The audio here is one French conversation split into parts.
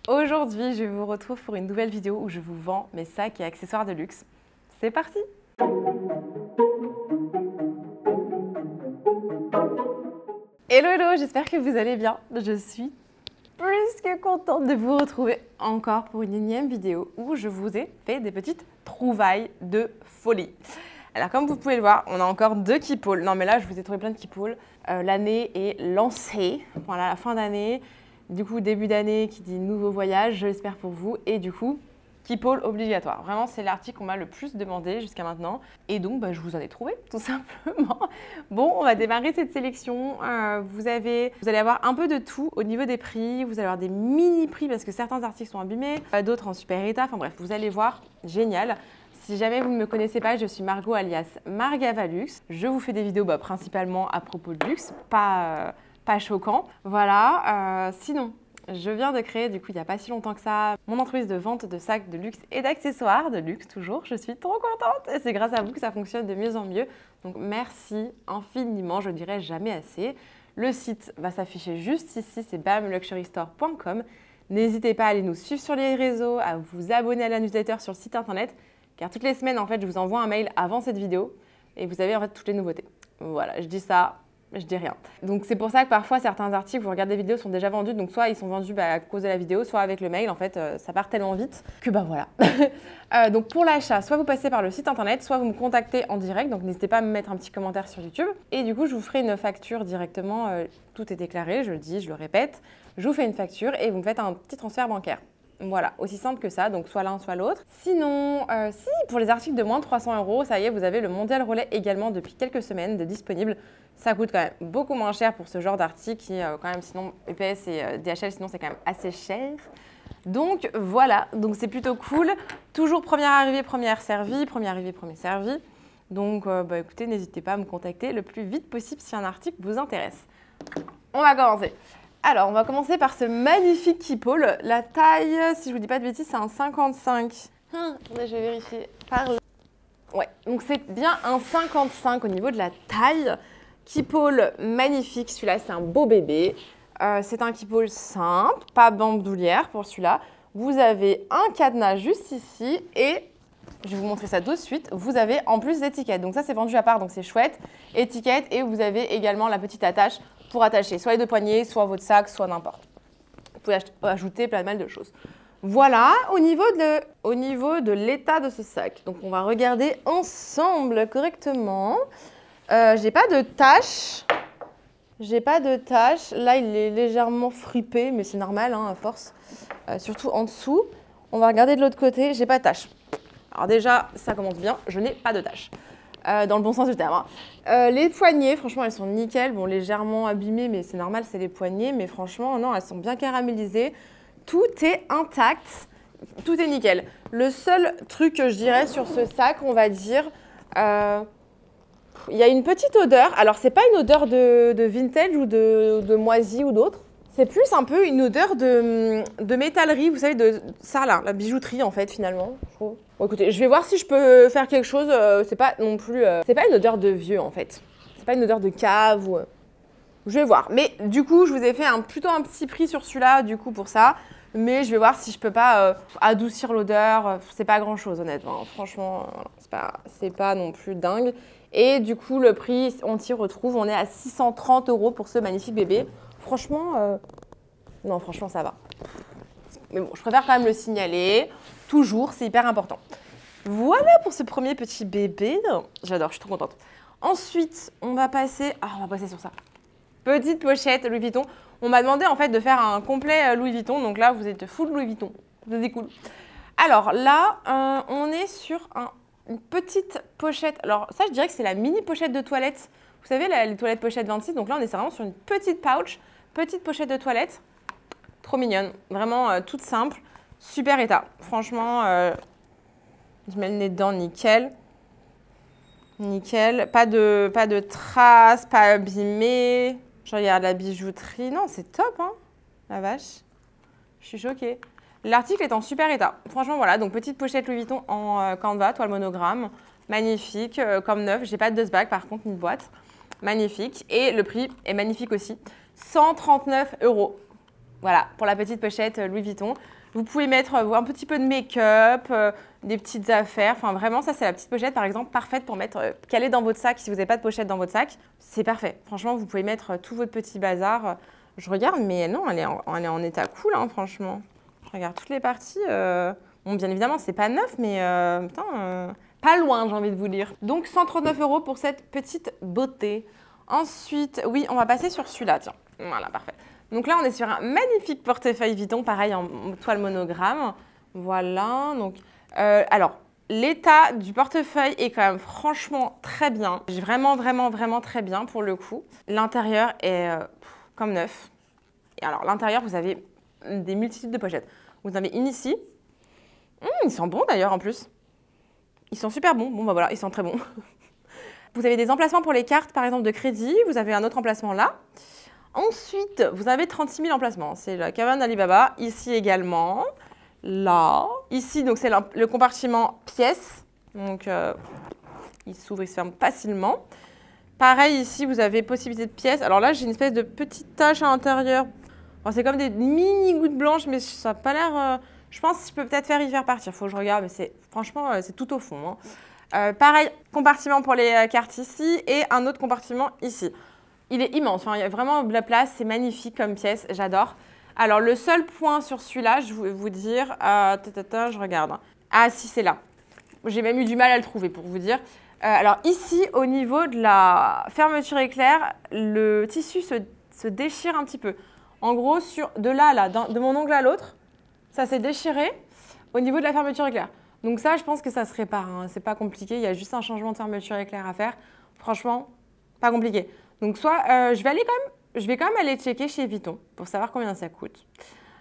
Aujourd'hui, je vous retrouve pour une nouvelle vidéo où je vous vends mes sacs et accessoires de luxe. C'est parti! Hello, hello, j'espère que vous allez bien. Je suis plus que contente de vous retrouver encore pour une énième vidéo où je vous ai fait des petites trouvailles de folie. Alors comme vous pouvez le voir, on a encore 2 keep-hauls. Non mais là, je vous ai trouvé plein de keep-hauls. L'année est lancée, voilà, la fin d'année. Du coup, début d'année qui dit nouveau voyage, je l'espère pour vous. Et du coup, keep-haul obligatoire. Vraiment, c'est l'article qu'on m'a le plus demandé jusqu'à maintenant. Et donc, je vous en ai trouvé, tout simplement. Bon, on va démarrer cette sélection. Vous allez avoir un peu de tout au niveau des prix. Vous allez avoir des mini-prix parce que certains articles sont abîmés, d'autres en super état. Enfin bref, vous allez voir, génial. Si jamais vous ne me connaissez pas, je suis Margot alias Margavalux. Je vous fais des vidéos principalement à propos de luxe, pas choquant. Voilà, sinon, je viens de créer, du coup, il n'y a pas si longtemps que ça, mon entreprise de vente de sacs de luxe et d'accessoires de luxe, toujours. Je suis trop contente et c'est grâce à vous que ça fonctionne de mieux en mieux. Donc, merci infiniment, je ne dirai jamais assez. Le site va s'afficher juste ici, c'est bamluxurystore.com. N'hésitez pas à aller nous suivre sur les réseaux, à vous abonner à la newsletter sur le site internet, car toutes les semaines, en fait, je vous envoie un mail avant cette vidéo et vous avez en fait toutes les nouveautés. Voilà, je dis ça. Je dis rien. Donc c'est pour ça que parfois certains articles, vous regardez des vidéos, sont déjà vendus. Donc soit ils sont vendus à cause de la vidéo, soit avec le mail. En fait, ça part tellement vite que voilà. Donc pour l'achat, soit vous passez par le site internet, soit vous me contactez en direct. Donc n'hésitez pas à me mettre un petit commentaire sur YouTube. Et du coup, je vous ferai une facture directement. Tout est déclaré, je le dis, je le répète. Je vous fais une facture et vous me faites un petit transfert bancaire. Voilà, aussi simple que ça, donc soit l'un, soit l'autre. Sinon, si pour les articles de moins de 300 €, ça y est, vous avez le Mondial Relais également depuis quelques semaines de disponible. Ça coûte quand même beaucoup moins cher pour ce genre d'article qui, quand même, sinon, EPS et DHL, sinon c'est quand même assez cher. Donc voilà, donc c'est plutôt cool. Toujours première arrivée, première servie, première arrivée, premier servi. Donc écoutez, n'hésitez pas à me contacter le plus vite possible si un article vous intéresse. On va commencer. Alors, on va commencer par ce magnifique keep-haul. La taille, si je vous dis pas de bêtises, c'est un 55. Attendez, je vais vérifier. Ouais, donc c'est bien un 55 au niveau de la taille. Keep-haul magnifique, celui-là, c'est un beau bébé. C'est un keep-haul simple, pas bandoulière pour celui-là. Vous avez un cadenas juste ici et je vais vous montrer ça de suite. Vous avez en plus l'étiquette. Donc ça, c'est vendu à part, donc c'est chouette. Étiquette et vous avez également la petite attache pour attacher soit les 2 poignets, soit votre sac, soit n'importe. Vous pouvez ajouter plein de choses. Voilà, au niveau de l'état de ce sac. Donc on va regarder ensemble correctement. J'ai pas de taches. Là, il est légèrement fripé, mais c'est normal à force. Surtout en dessous. On va regarder de l'autre côté. J'ai pas de taches. Alors déjà, ça commence bien. Je n'ai pas de taches. Dans le bon sens du terme. Les poignées, franchement, elles sont nickel. Bon, légèrement abîmées, mais c'est normal, c'est les poignées. Mais franchement, non, elles sont bien caramélisées. Tout est intact. Tout est nickel. Le seul truc que je dirais sur ce sac, on va dire, il y a une petite odeur. Alors, c'est pas une odeur de vintage ou de moisi ou d'autres. C'est plus un peu une odeur de métallerie, vous savez, de ça là, la bijouterie en fait, finalement, je trouve. Bon, écoutez, je vais voir si je peux faire quelque chose. C'est pas non plus. C'est pas une odeur de vieux en fait. C'est pas une odeur de cave ou. Je vais voir. Mais du coup, je vous ai fait plutôt un petit prix sur celui-là, du coup, pour ça. Mais je vais voir si je peux pas adoucir l'odeur. C'est pas grand-chose, honnêtement. Franchement, c'est pas non plus dingue. Et du coup, le prix, on s'y retrouve. On est à 630 € pour ce magnifique bébé. Franchement, non, franchement, ça va. Mais bon, je préfère quand même le signaler. Toujours, c'est hyper important. Voilà pour ce premier petit bébé. J'adore, je suis trop contente. Ensuite, on va passer sur ça. Petite pochette Louis Vuitton. On m'a demandé en fait de faire un complet Louis Vuitton. Donc là, vous êtes full Louis Vuitton. C'est cool. Alors là, on est sur une petite pochette. Alors ça, je dirais que c'est la mini pochette de toilette. Vous savez, les toilettes pochette 26. Donc là, on est vraiment sur une petite pouch. Petite pochette de toilette, trop mignonne, vraiment toute simple, super état. Franchement, je mets le nez dedans, nickel. Nickel, pas de traces, pas abîmé. Je regarde la bijouterie, non c'est top hein, la vache. Je suis choquée. L'article est en super état. Franchement voilà, donc petite pochette Louis Vuitton en canvas, toile monogramme, magnifique, comme neuf. J'ai pas de dust bag par contre, ni de boîte. Magnifique. Et le prix est magnifique aussi. 139 €. Voilà, pour la petite pochette Louis Vuitton. Vous pouvez mettre un petit peu de make-up, des petites affaires. Enfin, vraiment, ça, c'est la petite pochette, par exemple, parfaite pour mettre, caler dans votre sac. Si vous n'avez pas de pochette dans votre sac, c'est parfait. Franchement, vous pouvez mettre tout votre petit bazar. Je regarde, mais non, elle est en état cool, hein, franchement. Je regarde toutes les parties. Bon, bien évidemment, c'est pas neuf, mais putain, pas loin, j'ai envie de vous dire. Donc, 139 € pour cette petite beauté. Ensuite, oui, on va passer sur celui-là, tiens. Voilà, parfait. Donc là, on est sur un magnifique portefeuille Vuitton, pareil en toile monogramme. Voilà, donc alors l'état du portefeuille est quand même franchement très bien. Vraiment, vraiment, vraiment très bien pour le coup. L'intérieur est comme neuf. Et alors l'intérieur, vous avez des multitudes de pochettes. Vous avez une ici. Ils sont bons d'ailleurs en plus. Ils sont super bons. Bon bah voilà, ils sont très bons. Vous avez des emplacements pour les cartes, par exemple, de crédit. Vous avez un autre emplacement là. Ensuite, vous avez 36 000 emplacements. C'est la cabane d'Alibaba. Ici également. Là. Ici, donc c'est le compartiment pièces. Donc, il s'ouvre, il se ferme facilement. Pareil, ici, vous avez possibilité de pièces. Alors là, j'ai une espèce de petite tache à l'intérieur. Enfin, c'est comme des mini gouttes blanches, mais ça n'a pas l'air... je pense que je peux peut-être y faire partir. Il faut que je regarde, mais franchement, c'est tout au fond. Hein. Pareil, compartiment pour les cartes ici et un autre compartiment ici. Il est immense, enfin, il y a vraiment de la place, c'est magnifique comme pièce, j'adore. Alors le seul point sur celui-là, je vais vous dire, je regarde. Ah si, c'est là. J'ai même eu du mal à le trouver pour vous dire. Alors ici, au niveau de la fermeture éclair, le tissu se déchire un petit peu. En gros, de là, de mon ongle à l'autre, ça s'est déchiré au niveau de la fermeture éclair. Donc ça, je pense que ça se répare, hein. C'est pas compliqué, il y a juste un changement de fermeture éclair à faire. Franchement, pas compliqué. Donc soit, je vais quand même aller checker chez Vuitton pour savoir combien ça coûte.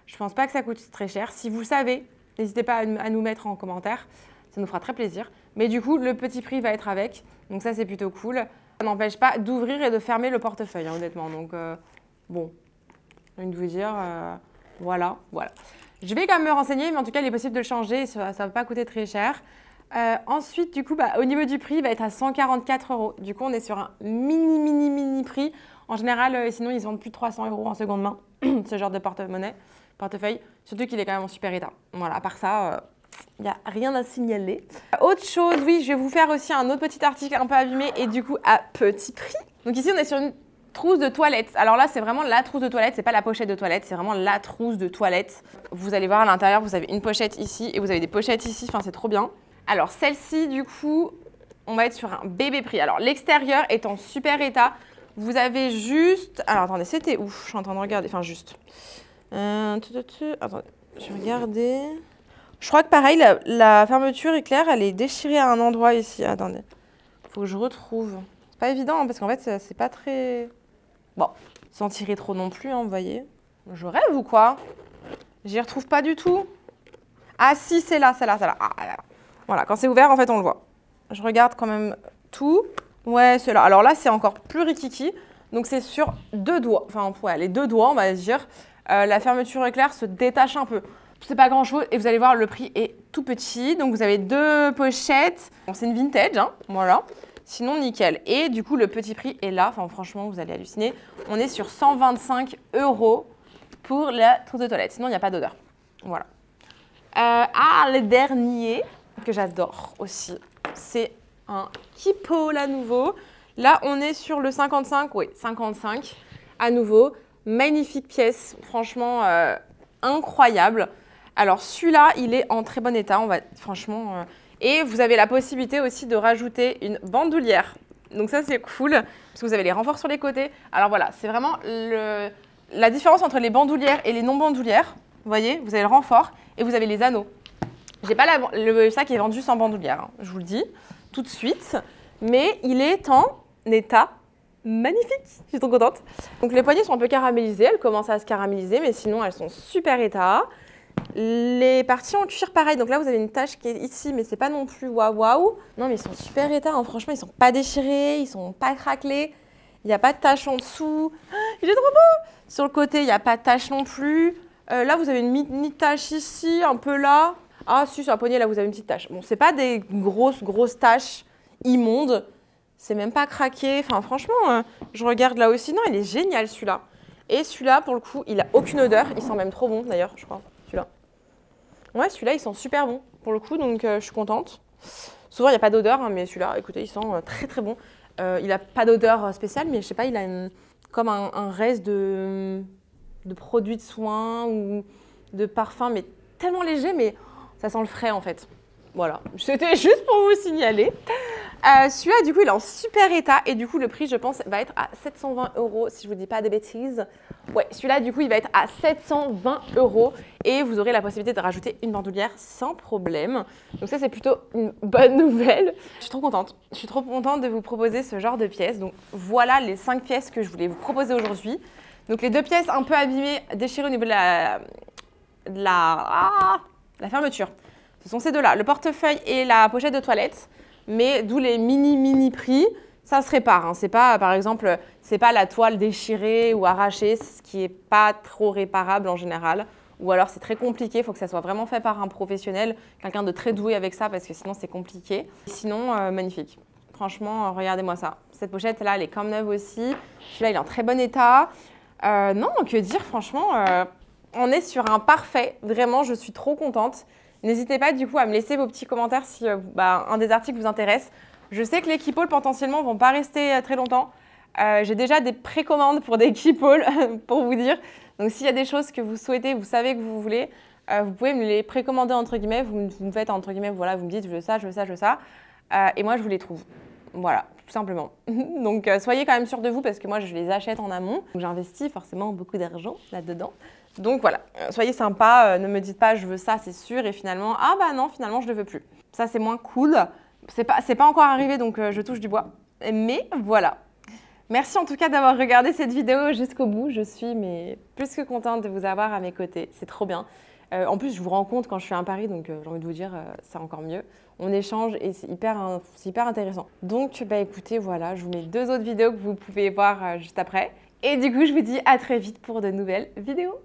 Je pense pas que ça coûte très cher. Si vous savez, n'hésitez pas à nous mettre en commentaire, ça nous fera très plaisir. Mais du coup, le petit prix va être avec, donc ça c'est plutôt cool. Ça n'empêche pas d'ouvrir et de fermer le portefeuille, hein, honnêtement. Donc bon, j'ai envie de vous dire, voilà. Je vais quand même me renseigner, mais en tout cas, il est possible de le changer, ça ne va pas coûter très cher. Ensuite, du coup, au niveau du prix, il va être à 144 €. Du coup, on est sur un mini prix. En général, sinon, ils vendent plus de 300 € en seconde main, ce genre de portefeuille. Surtout qu'il est quand même en super état. Voilà, à part ça, il n'y a rien à signaler. Autre chose, oui, je vais vous faire aussi un autre petit article un peu abîmé et du coup, à petit prix. Donc ici, on est sur une trousse de toilette. Alors là, c'est vraiment la trousse de toilette, c'est pas la pochette de toilette, c'est vraiment la trousse de toilette. Vous allez voir à l'intérieur, vous avez une pochette ici et vous avez des pochettes ici, enfin, c'est trop bien. Alors celle-ci, du coup, on va être sur un bébé prix. Alors l'extérieur est en super état. Vous avez juste... Alors attendez, c'était où? Je suis en train de regarder, enfin juste. Attendez, je vais regarder. Je crois que pareil, la fermeture éclair, elle est déchirée à un endroit ici. Attendez, faut que je retrouve. C'est pas évident, hein, parce qu'en fait, c'est pas très... Bon, sans tirer trop non plus, hein, vous voyez. Je rêve ou quoi? J'y retrouve pas du tout. Ah si, c'est là, c'est là. Ah, là. Voilà, quand c'est ouvert, en fait, on le voit. Je regarde quand même tout. Ouais, c'est là. Alors là, c'est encore plus rikiki. Donc, c'est sur 2 doigts. Enfin, ouais, les 2 doigts, on va dire. La fermeture éclair se détache un peu. C'est pas grand-chose. Et vous allez voir, le prix est tout petit. Donc, vous avez 2 pochettes. Bon, c'est une vintage, hein. Voilà. Sinon, nickel. Et du coup, le petit prix est là. Enfin, franchement, vous allez halluciner. On est sur 125 € pour la trousse de toilette. Sinon, il n'y a pas d'odeur. Voilà. Le dernier que j'adore aussi, c'est un Keepall à nouveau. Là, on est sur le 55, oui, 55 à nouveau. Magnifique pièce, franchement incroyable. Alors celui-là, il est en très bon état, franchement. Et vous avez la possibilité aussi de rajouter une bandoulière. Donc ça, c'est cool, parce que vous avez les renforts sur les côtés. Alors voilà, c'est vraiment la différence entre les bandoulières et les non-bandoulières. Vous voyez, vous avez le renfort et vous avez les anneaux. J'ai pas le sac est vendu sans bandoulière, hein, je vous le dis tout de suite. Mais il est en état magnifique, je suis trop contente. Donc les poignées sont un peu caramélisées, elles commencent à se caraméliser, mais sinon elles sont super état. Les parties en cuir pareil, donc là vous avez une tache qui est ici, mais c'est pas non plus waouh. Non mais ils sont super état, hein. Franchement ils sont pas déchirés, ils sont pas craquelés. Il n'y a pas de tache en dessous. Il est trop beau. Sur le côté, il n'y a pas de tache non plus. Là vous avez une mini tache ici, un peu là. Ah si, sur la poignée, là, vous avez une petite tache. Bon, c'est pas des grosses taches immondes. C'est même pas craqué. Enfin, franchement, je regarde là aussi. Non, il est génial, celui-là. Et celui-là, pour le coup, il a aucune odeur. Il sent même trop bon d'ailleurs, je crois. Celui-là. Ouais, celui-là, il sent super bon pour le coup, donc je suis contente. Souvent, il n'y a pas d'odeur, hein, mais celui-là, écoutez, il sent très très bon. Il n'a pas d'odeur spéciale, mais je sais pas, il a comme un reste de produits de soins ou de parfum, mais tellement léger, mais ça sent le frais en fait. Voilà, c'était juste pour vous signaler. Celui-là, du coup, il est en super état et du coup, le prix, je pense, va être à 720 € si je vous dis pas de bêtises. Ouais, celui-là, du coup, il va être à 720 € et vous aurez la possibilité de rajouter une bandoulière sans problème. Donc ça, c'est plutôt une bonne nouvelle. Je suis trop contente. Je suis trop contente de vous proposer ce genre de pièces. Donc voilà les 5 pièces que je voulais vous proposer aujourd'hui. Donc les 2 pièces un peu abîmées, déchirées au niveau de la fermeture. Ce sont ces deux-là, le portefeuille et la pochette de toilette. Mais d'où les mini prix, ça se répare. Hein. C'est pas, par exemple, c'est pas la toile déchirée ou arrachée, ce qui est pas trop réparable en général. Ou alors c'est très compliqué, il faut que ça soit vraiment fait par un professionnel, quelqu'un de très doué avec ça parce que sinon c'est compliqué. Sinon, magnifique. Franchement, regardez-moi ça. Cette pochette-là, elle est comme neuve aussi. Celui-là, il est en très bon état. Non, que dire, franchement, on est sur un parfait. Vraiment, je suis trop contente. N'hésitez pas du coup à me laisser vos petits commentaires si un des articles vous intéresse. Je sais que les keep hauls potentiellement ne vont pas rester très longtemps. J'ai déjà des précommandes pour des keep hauls pour vous dire. Donc s'il y a des choses que vous souhaitez, vous savez que vous voulez, vous pouvez me les précommander entre guillemets. Vous me faites entre guillemets, voilà, vous me dites je veux ça, je veux ça, je veux ça. Et moi je vous les trouve. Voilà, tout simplement. Donc soyez quand même sûrs de vous parce que moi je les achète en amont. J'investis forcément beaucoup d'argent là-dedans. Donc voilà, soyez sympa, ne me dites pas je veux ça, c'est sûr, et finalement, ah bah non, finalement je ne le veux plus. Ça c'est moins cool, c'est pas encore arrivé donc je touche du bois, mais voilà. Merci en tout cas d'avoir regardé cette vidéo jusqu'au bout, je suis plus que contente de vous avoir à mes côtés, c'est trop bien. En plus je vous rencontre quand je suis à Paris, donc j'ai envie de vous dire, c'est encore mieux. On échange et c'est hyper intéressant. Donc bah écoutez, voilà, je vous mets 2 autres vidéos que vous pouvez voir juste après. Et du coup, je vous dis à très vite pour de nouvelles vidéos.